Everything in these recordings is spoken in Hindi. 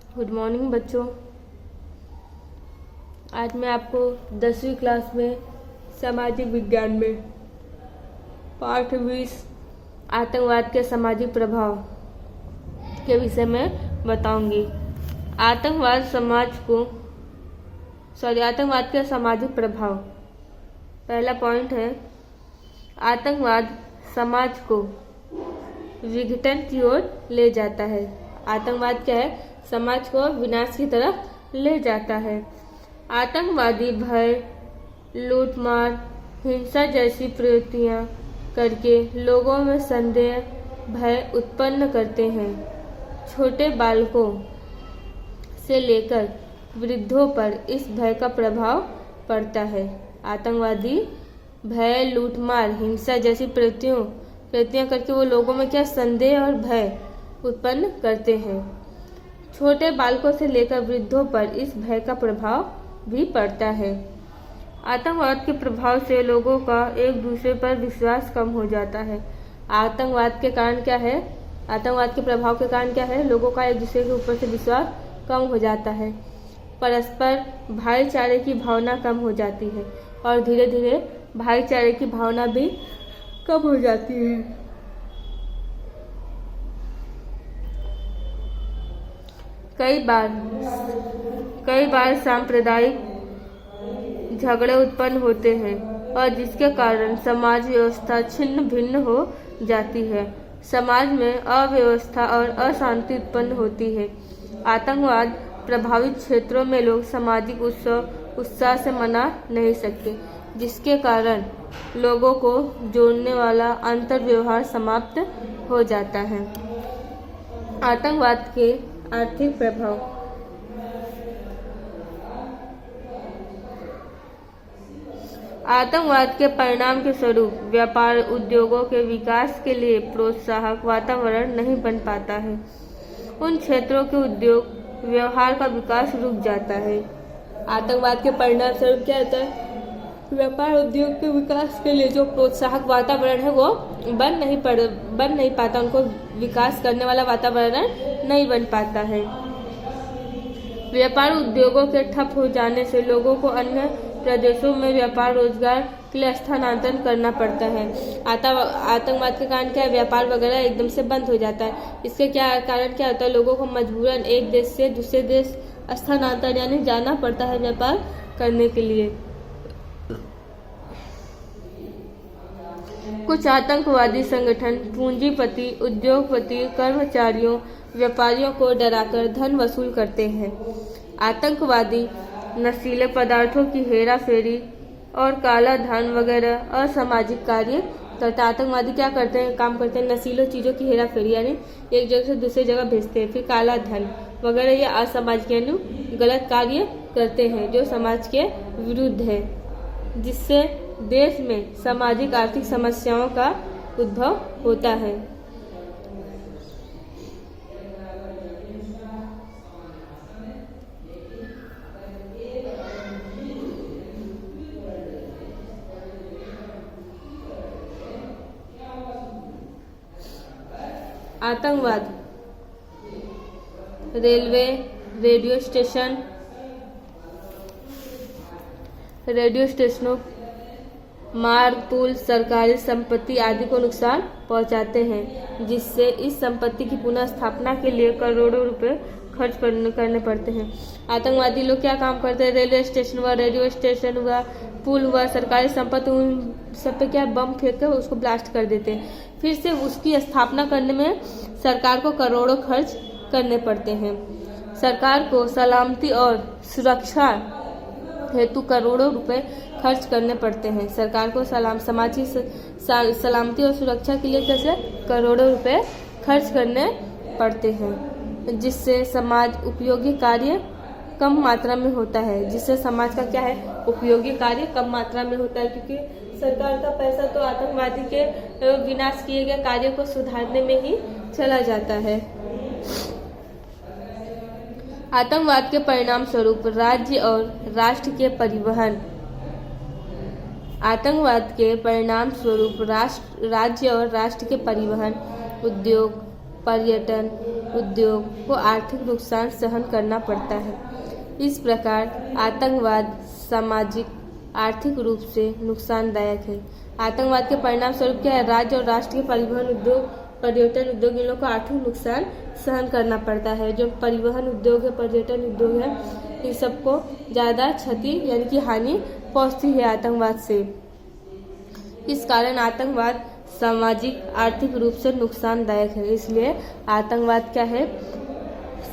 गुड मॉर्निंग बच्चों। आज मैं आपको 10वीं क्लास में सामाजिक विज्ञान में पाठ 20 आतंकवाद के सामाजिक प्रभाव के विषय में बताऊंगी। आतंकवाद के सामाजिक प्रभाव। पहला पॉइंट है, आतंकवाद समाज को विघटन की ओर ले जाता है। आतंकवाद क्या है? समाज को विनाश की तरफ ले जाता है। आतंकवादी भय, लूटमार, हिंसा जैसी प्रवृत्तियां करके लोगों में संदेह, भय उत्पन्न करते हैं। छोटे बालकों से लेकर वृद्धों पर इस भय का प्रभाव पड़ता है। आतंकवादी भय, लूटमार, हिंसा जैसी प्रवृत्तियां करके वो लोगों में क्या संदेह और भय उत्पन्न करते हैं। छोटे बालकों से लेकर वृद्धों पर इस भय का प्रभाव भी पड़ता है। आतंकवाद के प्रभाव से लोगों का एक दूसरे पर विश्वास कम हो जाता है। आतंकवाद के कारण क्या है? आतंकवाद के प्रभाव के कारण क्या है? लोगों का एक दूसरे के ऊपर से विश्वास कम हो जाता है। परस्पर भाईचारे की भावना कम हो जाती है और धीरे धीरे भाईचारे की भावना भी कम हो जाती है। कई बार सांप्रदायिक झगड़े उत्पन्न होते हैं और जिसके कारण समाज व्यवस्था छिन्न भिन्न हो जाती है। समाज में अव्यवस्था और अशांति उत्पन्न होती है। आतंकवाद प्रभावित क्षेत्रों में लोग सामाजिक उत्साह से मना नहीं सकते, जिसके कारण लोगों को जोड़ने वाला अंतर व्यवहार समाप्त हो जाता है। आतंकवाद के आर्थिक प्रभाव। आतंकवाद के परिणाम के स्वरूप व्यापार उद्योगों के विकास के लिए प्रोत्साहक वातावरण नहीं बन पाता है। उन क्षेत्रों के उद्योग व्यवहार का विकास रुक जाता है। आतंकवाद के परिणाम स्वरूप क्या होता है? व्यापार उद्योग के विकास के लिए जो प्रोत्साहक वातावरण है वो बन नहीं पाता। उनको विकास करने वाला वातावरण नहीं बन पाता है। व्यापार उद्योगों के ठप हो जाने से लोगों को अन्य प्रदेशों में व्यापार रोजगार के लिए स्थानांतरण करना पड़ता है। आतंकवाद के कारण क्या है? व्यापार वगैरह एकदम से बंद हो जाता है। इसके कारण क्या होता है? लोगों को मजबूरन एक देश से दूसरे देश स्थानांतरण यानी जाना पड़ता है व्यापार करने के लिए। कुछ आतंकवादी संगठन पूंजीपति, उद्योगपति, कर्मचारियों, व्यापारियों को डराकर धन वसूल करते हैं। आतंकवादी नशीले पदार्थों की हेराफेरी और काला धन वगैरह असामाजिक कार्य करते हैं। आतंकवादी क्या करते हैं? काम करते हैं नशीली चीज़ों की हेराफेरी यानी एक जगह से दूसरी जगह भेजते हैं। फिर काला धन वगैरह ये असामाजिक यानी गलत कार्य करते हैं जो समाज के विरुद्ध है, जिससे देश में सामाजिक आर्थिक समस्याओं का उद्भव होता है। आतंकवाद रेलवे, रेडियो स्टेशनों, मार्ग, पुल, सरकारी संपत्ति आदि को नुकसान पहुंचाते हैं, जिससे इस संपत्ति की पुनः स्थापना के लिए करोड़ों रुपए खर्च करने पड़ते हैं। आतंकवादी लोग क्या काम करते हैं? रेलवे स्टेशन हुआ, रेडियो स्टेशन हुआ, पुल हुआ, सरकारी संपत्ति, उन सब पे क्या बम फेंक कर उसको ब्लास्ट कर देते हैं। फिर से उसकी स्थापना करने में सरकार को करोड़ों खर्च करने पड़ते हैं। सरकार को सलामती और सुरक्षा हेतु करोड़ों रुपए खर्च करने पड़ते हैं। सरकार को समाज की सलामती और सुरक्षा के लिए कैसे करोड़ों रुपए खर्च करने पड़ते हैं, जिससे समाज उपयोगी कार्य कम मात्रा में होता है। जिससे समाज का क्या है? उपयोगी कार्य कम मात्रा में होता है, क्योंकि सरकार का पैसा तो आतंकवादी के विनाश किए गए कार्य को सुधारने में ही चला जाता है। आतंकवाद के परिणाम स्वरूप राज्य और राष्ट्र के परिवहन। आतंकवाद के परिणाम स्वरूप राज्य और राष्ट्र के परिवहन, उद्योग, पर्यटन उद्योग को आर्थिक नुकसान सहन करना पड़ता है। इस प्रकार आतंकवाद सामाजिक आर्थिक रूप से नुकसानदायक है। आतंकवाद के परिणाम स्वरूप क्या है, राज्य और राष्ट्र के परिवहन उद्योग पर्यटन उद्योग इन लोगों को आर्थिक नुकसान सहन करना पड़ता है। जो परिवहन उद्योग है पर्यटन उद्योग है इन सबको ज़्यादा क्षति यानी कि हानि पहुंचती है आतंकवाद से। इस कारण आतंकवाद सामाजिक आर्थिक रूप से नुकसानदायक है। इसलिए आतंकवाद क्या है,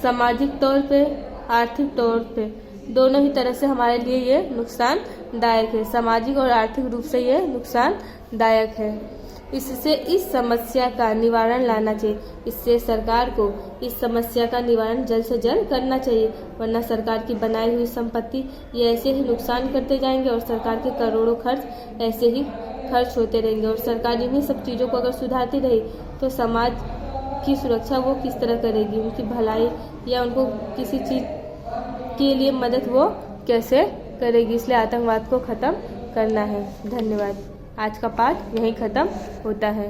सामाजिक तौर पे आर्थिक तौर पे दोनों ही तरह से हमारे लिए ये नुकसानदायक है। सामाजिक और आर्थिक रूप से ये नुकसानदायक है। इससे इस समस्या का निवारण लाना चाहिए। इससे सरकार को इस समस्या का निवारण जल्द से जल्द करना चाहिए, वरना सरकार की बनाई हुई संपत्ति ये ऐसे ही नुकसान करते जाएंगे और सरकार के करोड़ों खर्च ऐसे ही खर्च होते रहेंगे। और सरकार इन्हीं सब चीज़ों को अगर सुधारती रही तो समाज की सुरक्षा वो किस तरह करेगी, उनकी भलाई या उनको किसी चीज़ के लिए मदद वो कैसे करेगी। इसलिए आतंकवाद को ख़त्म करना है। धन्यवाद। आज का पाठ यहीं ख़त्म होता है।